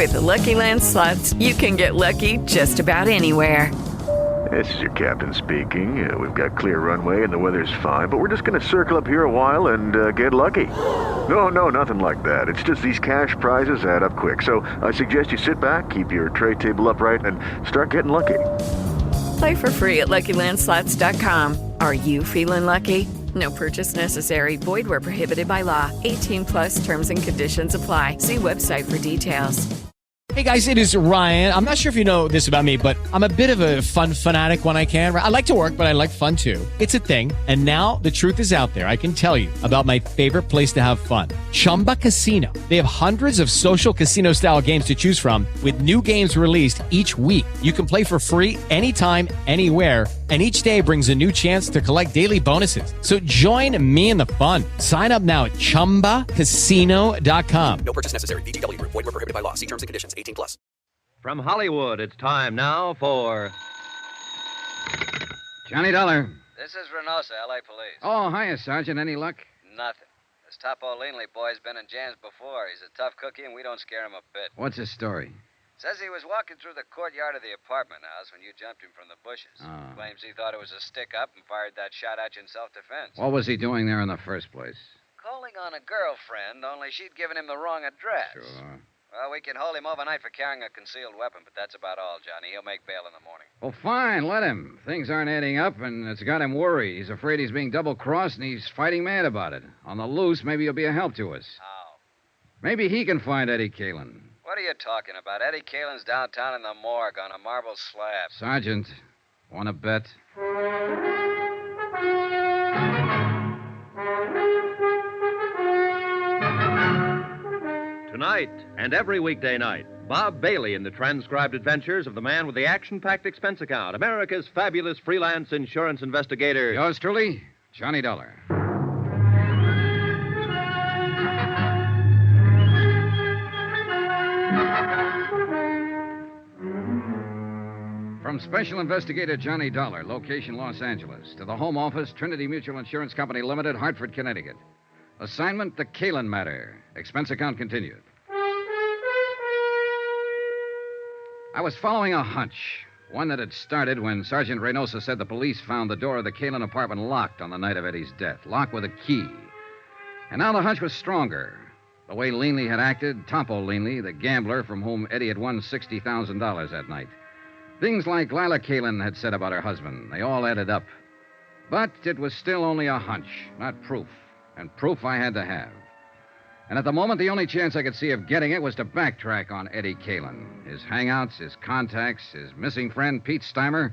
With the Lucky Land Slots, you can get lucky just about anywhere. This is your captain speaking. We've got clear runway and the weather's fine, but we're just going to circle up here a while and get lucky. No, nothing like that. It's just these cash prizes add up quick. So I suggest you sit back, keep your tray table upright, and start getting lucky. Play for free at LuckyLandSlots.com. Are you feeling lucky? No purchase necessary. Void where prohibited by law. 18 plus terms and conditions apply. See website for details. Hey guys, it is Ryan. I'm not sure if you know this about me, but I'm a bit of a fun fanatic when I can. I like to work, but I like fun too. It's a thing. And now the truth is out there. I can tell you about my favorite place to have fun. Chumba Casino. They have hundreds of social casino style games to choose from with new games released each week. You can play for free anytime, anywhere. And each day brings a new chance to collect daily bonuses. So join me in the fun. Sign up now at ChumbaCasino.com. No purchase necessary. VGW. Void where prohibited by law. See terms and conditions. 18 plus. From Hollywood, it's time now for Johnny Dollar. This is Reynosa, L.A. Police. Oh, hiya, Sergeant. Any luck? Nothing. This Topo Leanley boy's been in jams before. He's a tough cookie, and we don't scare him a bit. What's his story? Says he was walking through the courtyard of the apartment house when you jumped him from the bushes. Oh. Claims he thought it was a stick-up and fired that shot at you in self-defense. What was he doing there in the first place? Calling on a girlfriend, only she'd given him the wrong address. Sure. Well, we can hold him overnight for carrying a concealed weapon, but that's about all, Johnny. He'll make bail in the morning. Well, fine. Let him. Things aren't adding up, and it's got him worried. He's afraid he's being double-crossed, and he's fighting mad about it. On the loose, maybe he'll be a help to us. How? Maybe he can find Eddie Caylin. What are you talking about? Eddie Caylin's downtown in the morgue on a marble slab. Sergeant, want to bet? Tonight and every weekday night, Bob Bailey in the transcribed adventures of the man with the action-packed expense account, America's fabulous freelance insurance investigator. Yours truly, Johnny Dollar. From Special Investigator Johnny Dollar, location Los Angeles, to the Home Office, Trinity Mutual Insurance Company Limited, Hartford, Connecticut. Assignment, the Caylin matter. Expense account continued. I was following a hunch, one that had started when Sergeant Reynosa said the police found the door of the Caylin apartment locked on the night of Eddie's death, locked with a key. And now the hunch was stronger. The way Leanley had acted, Topo Leanley, the gambler from whom Eddie had won $60,000 that night. Things like Lila Caylin had said about her husband, they all added up. But it was still only a hunch, not proof. And proof I had to have. And at the moment, the only chance I could see of getting it was to backtrack on Eddie Caylin. His hangouts, his contacts, his missing friend, Pete Steimer,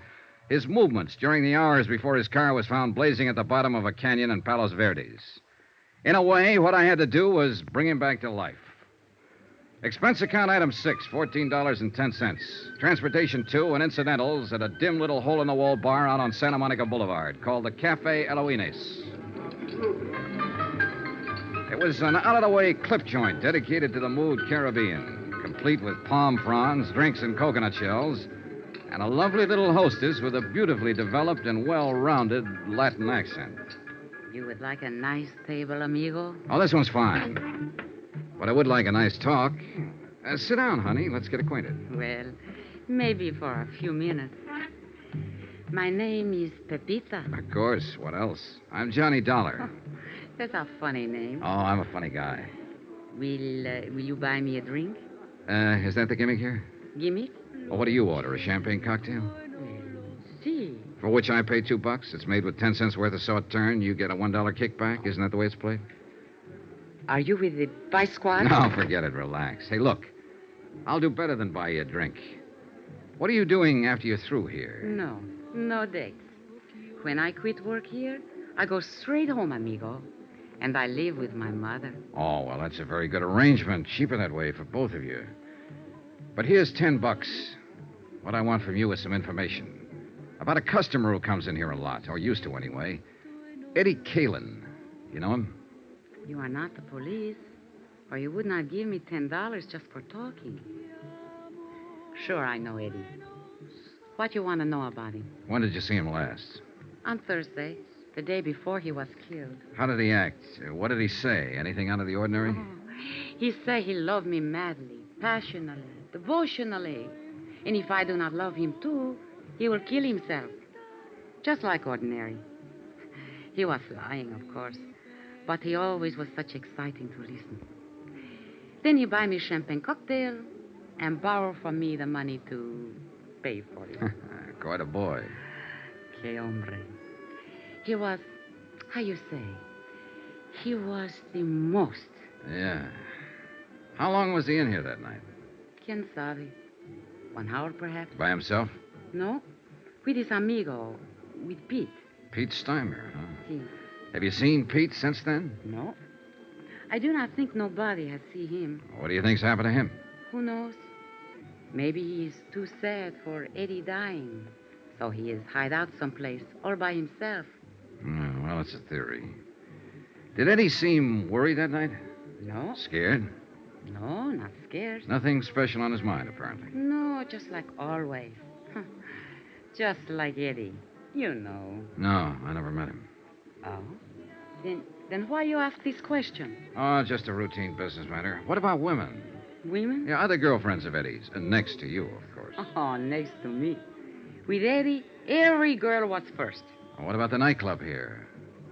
his movements during the hours before his car was found blazing at the bottom of a canyon in Palos Verdes. In a way, what I had to do was bring him back to life. Expense account item 6, $14.10. Transportation 2 and incidentals at a dim little hole-in-the-wall bar out on Santa Monica Boulevard called the Cafe Eloines. It was an out-of-the-way clip joint dedicated to the mood Caribbean, complete with palm fronds, drinks, and coconut shells, and a lovely little hostess with a beautifully developed and well-rounded Latin accent. You would like a nice table, amigo? Oh, this one's fine. But I would like a nice talk. Sit down, honey. Let's get acquainted. Well, maybe for a few minutes. My name is Pepita. Of course. What else? I'm Johnny Dollar. That's a funny name. Oh, I'm a funny guy. Will you buy me a drink? Is that the gimmick here? Gimmick? Well, what do you order? A champagne cocktail? See. For which I pay $2. It's made with 10 cents worth of sauterne. You get a $1 kickback. Isn't that the way it's played? Are you with the Vice Squad? No, forget it. Relax. Hey, look. I'll do better than buy you a drink. What are you doing after you're through here? No dates. When I quit work here, I go straight home, amigo. And I live with my mother. Oh, well, that's a very good arrangement. Cheaper that way for both of you. But here's $10. What I want from you is some information. About a customer who comes in here a lot, or used to anyway. Eddie Caylin. You know him? You are not the police, or you would not give me $10 just for talking. Sure, I know Eddie. What you want to know about him? When did you see him last? On Thursday, the day before he was killed. How did he act? What did he say? Anything out of the ordinary? Oh, he said he loved me madly, passionately, devotionally. And if I do not love him too, he will kill himself. Just like ordinary. He was lying, of course. But he always was such exciting to listen. Then he buy me champagne cocktail and borrow from me the money to pay for it. Quite a boy. Que hombre. He was, how you say, he was the most. Yeah. How long was he in here that night? Quien sabe? 1 hour, perhaps? By himself? No. With his amigo, with Pete. Pete Steimer, huh? Si. Have you seen Pete since then? No. I do not think nobody has seen him. What do you think's happened to him? Who knows? Maybe he is too sad for Eddie dying. So he is hide out someplace, all by himself. Well, it's a theory. Did Eddie seem worried that night? No. Scared? No, not scared. Nothing special on his mind, apparently. No, just like always. Just like Eddie. You know. No, I never met him. Oh? Then why you ask this question? Oh, just a routine business matter. What about women? Women? Yeah, other girlfriends of Eddie's. And next to you, of course. Oh, next to me. With Eddie, every girl was first. Well, what about the nightclub here?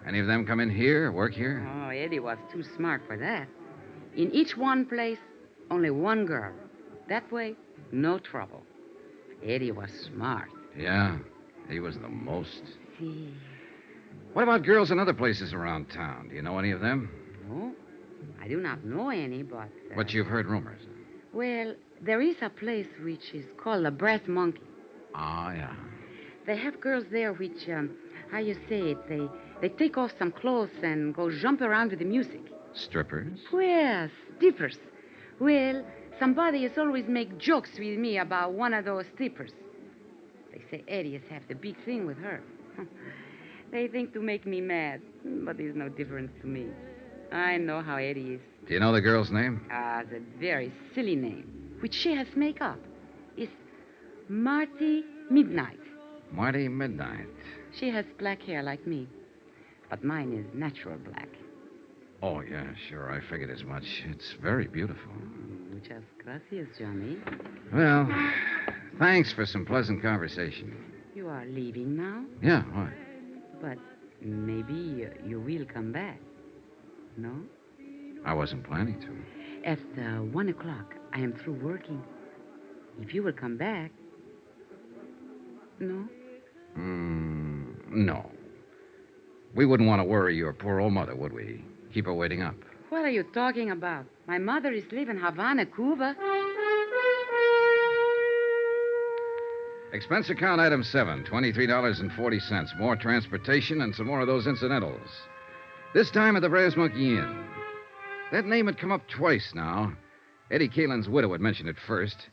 Any of them come in here, work here? Oh, Eddie was too smart for that. In each one place, only one girl. That way, no trouble. Eddie was smart. Yeah, he was the most. See. What about girls in other places around town? Do you know any of them? No, I do not know any, but... But you've heard rumors. Well, there is a place which is called the Brass Monkey. Ah, yeah. They have girls there which, how you say it, they take off some clothes and go jump around with the music. Strippers? Yes, strippers. Well, somebody has always make jokes with me about one of those strippers. They say Eddie has had the big thing with her. They think to make me mad, but there's no difference to me. I know how Eddie is. Do you know the girl's name? The very silly name, which she has make up, is Marty Midnight. Marty Midnight. She has black hair like me, but mine is natural black. Oh, yeah, sure. I figured as much. It's very beautiful. Muchas gracias, Johnny. Well, thanks for some pleasant conversation. You are leaving now? Yeah, why? But maybe you will come back. No? I wasn't planning to. At 1 o'clock, I am through working. If you will come back... No? No. We wouldn't want to worry your poor old mother, would we? Keep her waiting up. What are you talking about? My mother is living in Havana, Cuba. Expense account item 7, $23.40. More transportation and some more of those incidentals. This time at the Brass Monkey Inn. That name had come up twice now. Eddie Caylin's widow had mentioned it first.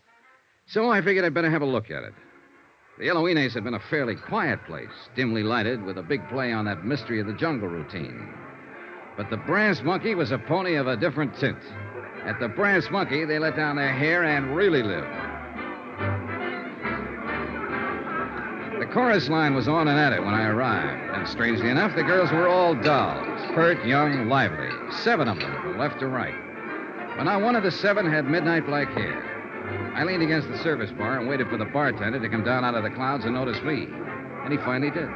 So I figured I'd better have a look at it. The Eloines had been a fairly quiet place, dimly lighted, with a big play on that mystery of the jungle routine. But the Brass Monkey was a pony of a different tint. At the Brass Monkey, they let down their hair and really lived. The chorus line was on and at it when I arrived, and strangely enough, the girls were all dolls, pert, young, lively, 7 of them from left to right. But now one of the 7 had midnight black hair. I leaned against the service bar and waited for the bartender to come down out of the clouds and notice me, and he finally did.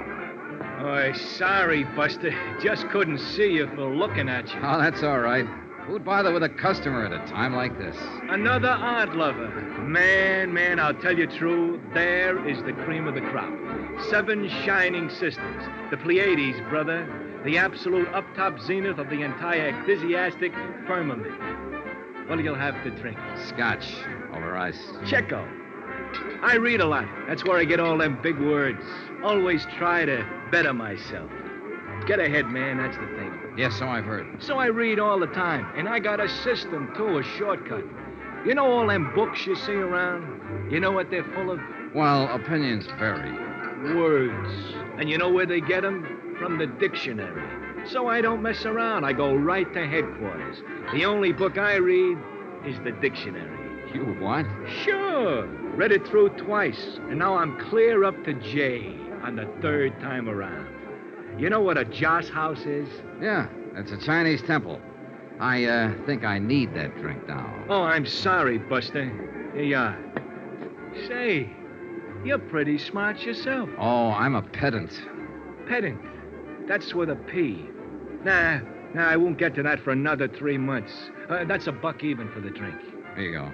Oh, sorry, Buster. Just couldn't see you for looking at you. Oh, that's all right. Who'd bother with a customer at a time like this? Another art lover. Man, I'll tell you true, there is the cream of the crop. 7 shining sisters. The Pleiades, brother. The absolute up-top zenith of the entire ecclesiastic firmament. What'll you have to drink? Scotch over ice. Checo. I read a lot. That's where I get all them big words. Always try to better myself. Get ahead, man, that's the thing. Yes, so I've heard. So I read all the time, and I got a system, too, a shortcut. You know all them books you see around? You know what they're full of? Well, opinions vary. Words. And you know where they get them? From the dictionary. So I don't mess around. I go right to headquarters. The only book I read is the dictionary. You what? Sure. Read it through twice, and now I'm clear up to J on the 3rd time around. You know what a joss house is? Yeah, it's a Chinese temple. I think I need that drink now. Oh, I'm sorry, Buster. Here you are. Say, you're pretty smart yourself. Oh, I'm a pedant. Pedant. That's with a P. Nah, I won't get to that for another 3 months. That's $1 even for the drink. Here you go.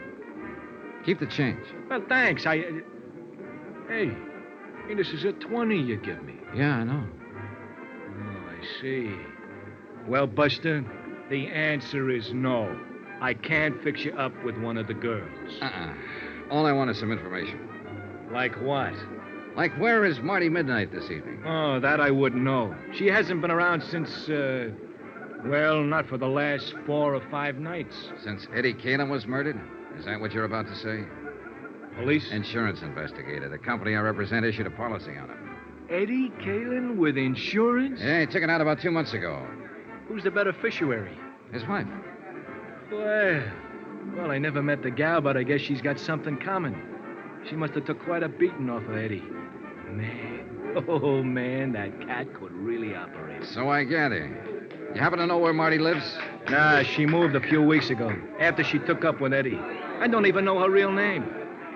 Keep the change. Well, thanks. Hey, this is a 20 you give me. Yeah, I know. Oh, I see. Well, Buster, the answer is no. I can't fix you up with one of the girls. All I want is some information. Like what? Like, where is Marty Midnight this evening? Oh, that I wouldn't know. She hasn't been around since, well, not for the last 4 or 5 nights. Since Eddie Caylin was murdered? Is that what you're about to say? Police? Insurance investigator. The company I represent issued a policy on him. Eddie Caylin with insurance? Yeah, he took it out about 2 months ago. Who's the beneficiary? His wife. Well, I never met the gal, but I guess she's got something common. She must have took quite a beating off of Eddie. Man, that cat could really operate. So I gather. You happen to know where Marty lives? Nah, she moved a few weeks ago, after she took up with Eddie. I don't even know her real name.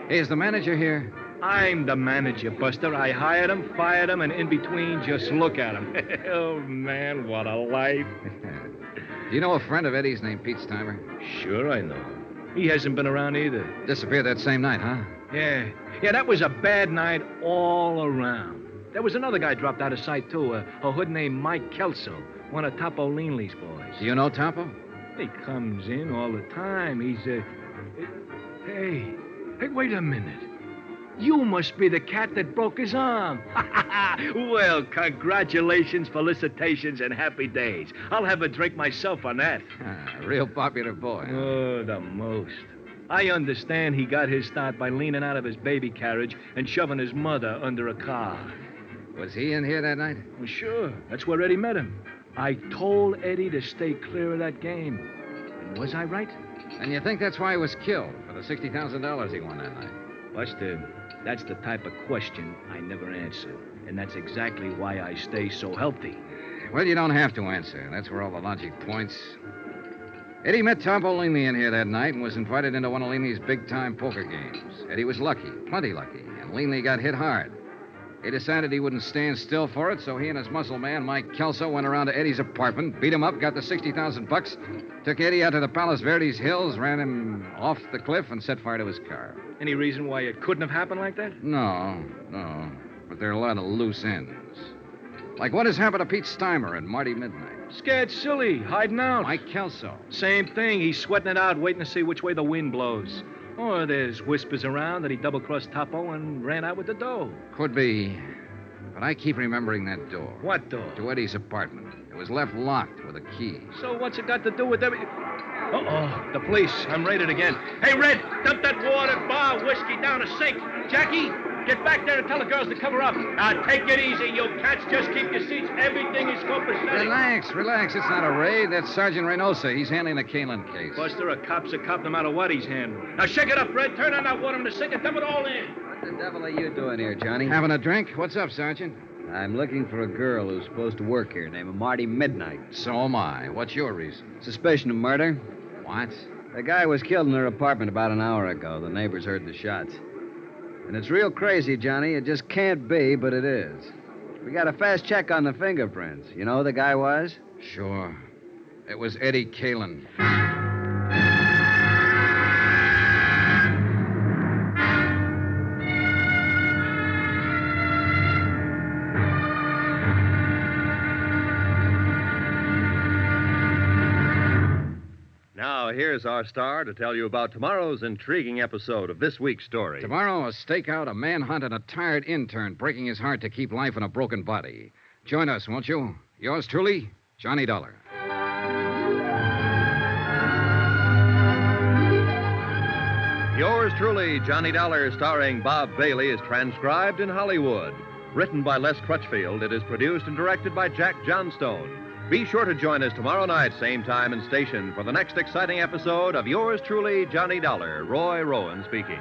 Hey, is the manager here? I'm the manager, Buster. I hired him, fired him, and in between, just look at him. Oh, man, what a life. Do you know a friend of Eddie's named Pete Steimer? Sure I know. He hasn't been around either. Disappeared that same night, huh? Yeah, that was a bad night all around. There was another guy dropped out of sight, too, a hood named Mike Kelso, one of Topo Leanley's boys. Do you know Topo? He comes in all the time. He's, Hey, wait a minute. You must be the cat that broke his arm. Well, congratulations, felicitations, and happy days. I'll have a drink myself on that. Real popular boy. Huh? Oh, the most. I understand he got his start by leaning out of his baby carriage and shoving his mother under a car. Was he in here that night? Well, sure. That's where Eddie met him. I told Eddie to stay clear of that game. And was I right? And you think that's why he was killed, for the $60,000 he won that night? Buster, that's the type of question I never answer. And that's exactly why I stay so healthy. Well, you don't have to answer. That's where all the logic points. Eddie met Topo Leanley in here that night and was invited into one of Leanley's big-time poker games. Eddie was lucky, plenty lucky, and Leanley got hit hard. He decided he wouldn't stand still for it, so he and his muscle man, Mike Kelso, went around to Eddie's apartment, beat him up, got the $60,000, took Eddie out to the Palos Verdes Hills, ran him off the cliff, and set fire to his car. Any reason why it couldn't have happened like that? No. But there are a lot of loose ends. Like what has happened to Pete Steimer and Marty Midnight? Scared silly, hiding out. Mike Kelso. Same thing. He's sweating it out, waiting to see which way the wind blows. Or there's whispers around that he double-crossed Topo and ran out with the dough. Could be. But I keep remembering that door. What door? To Eddie's apartment. It was left locked with a key. So what's it got to do with every... Uh-oh, the police. I'm raided again. Hey, Red, dump that water, bar, whiskey down a sink. Jackie, get back there and tell the girls to cover up. Now, take it easy, you cats. Just keep your seats. Everything is copacetic. Relax. It's not a raid. That's Sergeant Reynosa. He's handling the Caylin case. Buster, a cop's a cop no matter what he's handling. Now, shake it up, Red. Turn on that water in the sink and dump it all in. What the devil are you doing here, Johnny? Having a drink? What's up, Sergeant? I'm looking for a girl who's supposed to work here named Marty Midnight. So am I. What's your reason? Suspicion of murder. What? The guy was killed in her apartment about an hour ago. The neighbors heard the shots. And it's real crazy, Johnny. It just can't be, but it is. We got a fast check on the fingerprints. You know who the guy was? Sure. It was Eddie Caylin. Now, here's our star to tell you about tomorrow's intriguing episode of this week's story. Tomorrow, a stakeout, a manhunt, and a tired intern breaking his heart to keep life in a broken body. Join us, won't you? Yours truly, Johnny Dollar. Yours truly, Johnny Dollar, starring Bob Bailey, is transcribed in Hollywood. Written by Les Crutchfield, it is produced and directed by Jack Johnstone. Be sure to join us tomorrow night, same time and station, for the next exciting episode of Yours truly, Johnny Dollar. Roy Rowan speaking.